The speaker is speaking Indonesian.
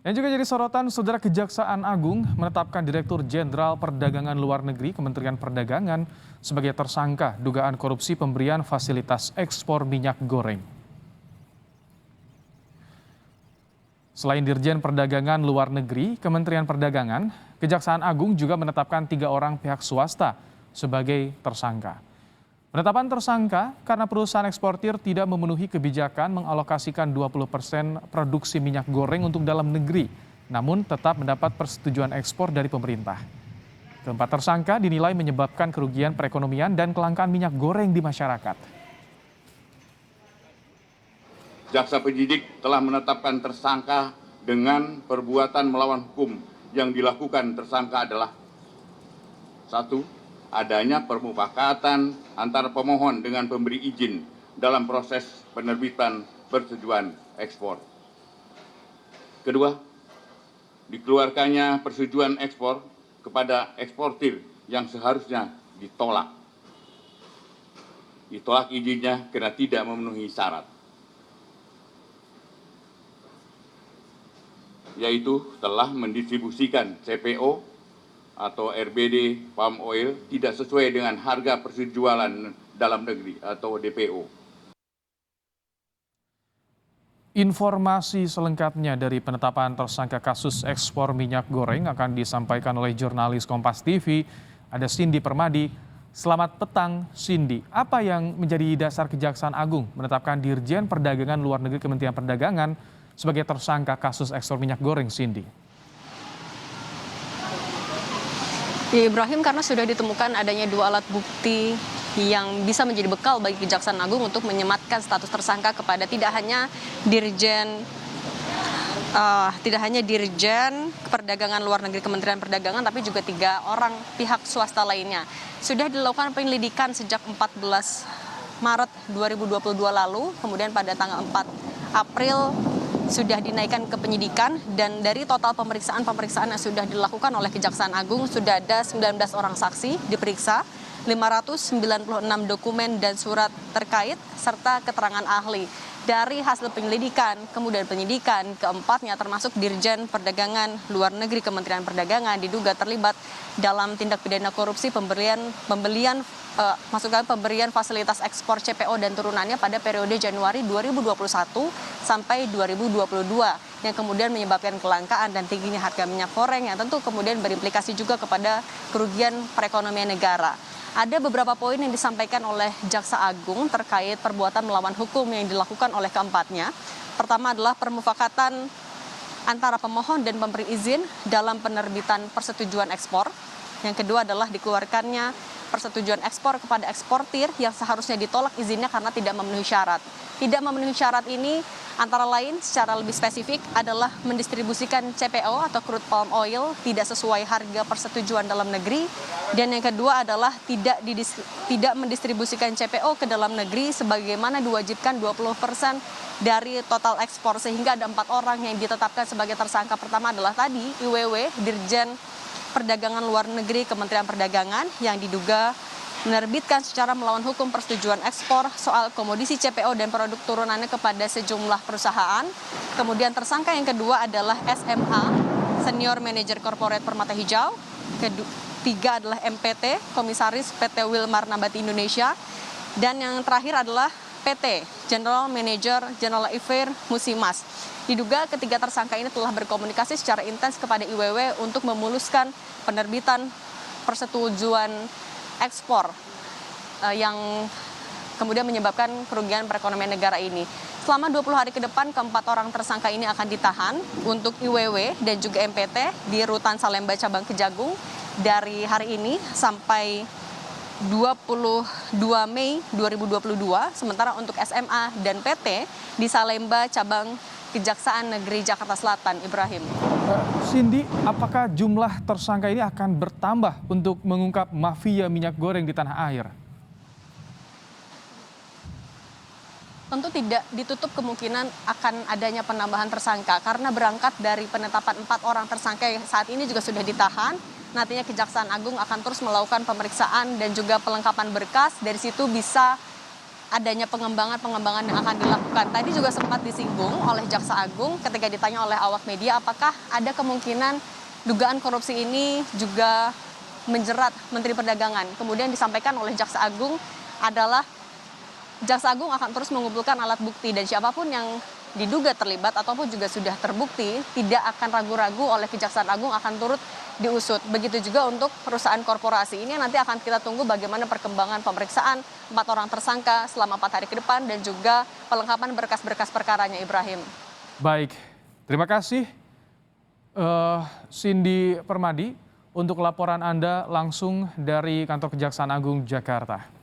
Yang juga jadi sorotan, Saudara, Kejaksaan Agung menetapkan Direktur Jenderal Perdagangan Luar Negeri Kementerian Perdagangan sebagai tersangka dugaan korupsi pemberian fasilitas ekspor minyak goreng. Selain Dirjen Perdagangan Luar Negeri Kementerian Perdagangan, Kejaksaan Agung juga menetapkan 3 orang pihak swasta sebagai tersangka. Penetapan tersangka karena perusahaan eksportir tidak memenuhi kebijakan mengalokasikan 20% produksi minyak goreng untuk dalam negeri, namun tetap mendapat persetujuan ekspor dari pemerintah. Keempat tersangka dinilai menyebabkan kerugian perekonomian dan kelangkaan minyak goreng di masyarakat. Jaksa penyidik telah menetapkan tersangka dengan perbuatan melawan hukum. Yang dilakukan tersangka adalah: 1. Adanya permufakatan antara pemohon dengan pemberi izin dalam proses penerbitan persetujuan ekspor. Kedua, dikeluarkannya persetujuan ekspor kepada eksportir yang seharusnya ditolak. Ditolak izinnya karena tidak memenuhi syarat, yaitu telah mendistribusikan CPO atau RBD palm oil tidak sesuai dengan harga persejualan dalam negeri atau DPO. Informasi selengkapnya dari penetapan tersangka kasus ekspor minyak goreng akan disampaikan oleh jurnalis Kompas TV, ada Cindy Permadi. Selamat petang, Cindy. Apa yang menjadi dasar Kejaksaan Agung menetapkan Dirjen Perdagangan Luar Negeri Kementerian Perdagangan sebagai tersangka kasus ekspor minyak goreng, Cindy? Ya, Ibrahim, karena sudah ditemukan adanya 2 alat bukti yang bisa menjadi bekal bagi Kejaksaan Agung untuk menyematkan status tersangka kepada tidak hanya Dirjen Perdagangan Luar Negeri Kementerian Perdagangan, tapi juga 3 orang pihak swasta lainnya. Sudah dilakukan penyelidikan sejak 14 Maret 2022 lalu, kemudian pada tanggal 4 April sudah dinaikkan ke penyidikan, dan dari total pemeriksaan yang sudah dilakukan oleh Kejaksaan Agung sudah ada 19 orang saksi diperiksa, 596 dokumen dan surat terkait serta keterangan ahli. Dari hasil penyelidikan, kemudian penyidikan, keempatnya termasuk Dirjen Perdagangan Luar Negeri Kementerian Perdagangan diduga terlibat dalam tindak pidana korupsi pemberian fasilitas ekspor CPO dan turunannya pada periode Januari 2021 sampai 2022 yang kemudian menyebabkan kelangkaan dan tingginya harga minyak goreng yang tentu kemudian berimplikasi juga kepada kerugian perekonomian negara. Ada beberapa poin yang disampaikan oleh Jaksa Agung terkait perbuatan melawan hukum yang dilakukan oleh keempatnya. Pertama adalah permufakatan antara pemohon dan pemberi izin dalam penerbitan persetujuan ekspor. Yang kedua adalah dikeluarkannya persetujuan ekspor kepada eksportir yang seharusnya ditolak izinnya karena tidak memenuhi syarat. Tidak memenuhi syarat ini antara lain secara lebih spesifik adalah mendistribusikan CPO atau crude palm oil tidak sesuai harga persetujuan dalam negeri, dan yang kedua adalah tidak mendistribusikan CPO ke dalam negeri sebagaimana diwajibkan 20% dari total ekspor, sehingga ada 4 orang yang ditetapkan sebagai tersangka. Pertama adalah tadi IWW, Dirjen Perdagangan Luar Negeri Kementerian Perdagangan, yang diduga menerbitkan secara melawan hukum persetujuan ekspor soal komoditi CPO dan produk turunannya kepada sejumlah perusahaan. Kemudian tersangka yang kedua adalah SMA, Senior Manager Corporate Permata Hijau. Ketiga adalah MPT, Komisaris PT Wilmar Nabati Indonesia. Dan yang terakhir adalah PT, General Manager General Affair Musimas. Diduga ketiga tersangka ini telah berkomunikasi secara intens kepada IWW untuk memuluskan penerbitan persetujuan ekspor yang kemudian menyebabkan kerugian perekonomian negara ini. Selama 20 hari ke depan, keempat orang tersangka ini akan ditahan untuk IWW dan juga MPT di Rutan Salemba Cabang Kejagung dari hari ini sampai 22 Mei 2022. Sementara untuk SMA dan PT di Salemba Cabang Kejaksaan Negeri Jakarta Selatan, Ibrahim. Cindy, apakah jumlah tersangka ini akan bertambah untuk mengungkap mafia minyak goreng di tanah air? Tentu tidak ditutup kemungkinan akan adanya penambahan tersangka, karena berangkat dari penetapan 4 orang tersangka yang saat ini juga sudah ditahan. Nantinya Kejaksaan Agung akan terus melakukan pemeriksaan dan juga pelengkapan berkas. Dari situ bisa adanya pengembangan-pengembangan yang akan dilakukan. Tadi juga sempat disinggung oleh Jaksa Agung ketika ditanya oleh awak media apakah ada kemungkinan dugaan korupsi ini juga menjerat Menteri Perdagangan. Kemudian disampaikan oleh Jaksa Agung adalah Jaksa Agung akan terus mengumpulkan alat bukti dan siapapun yang diduga terlibat ataupun juga sudah terbukti tidak akan ragu-ragu oleh Kejaksaan Agung akan turut diusut. Begitu juga untuk perusahaan korporasi ini nanti akan kita tunggu bagaimana perkembangan pemeriksaan 4 orang tersangka selama 4 hari ke depan dan juga pelengkapan berkas-berkas perkaranya, Ibrahim. Baik, terima kasih Cindy Permadi untuk laporan Anda langsung dari Kantor Kejaksaan Agung Jakarta.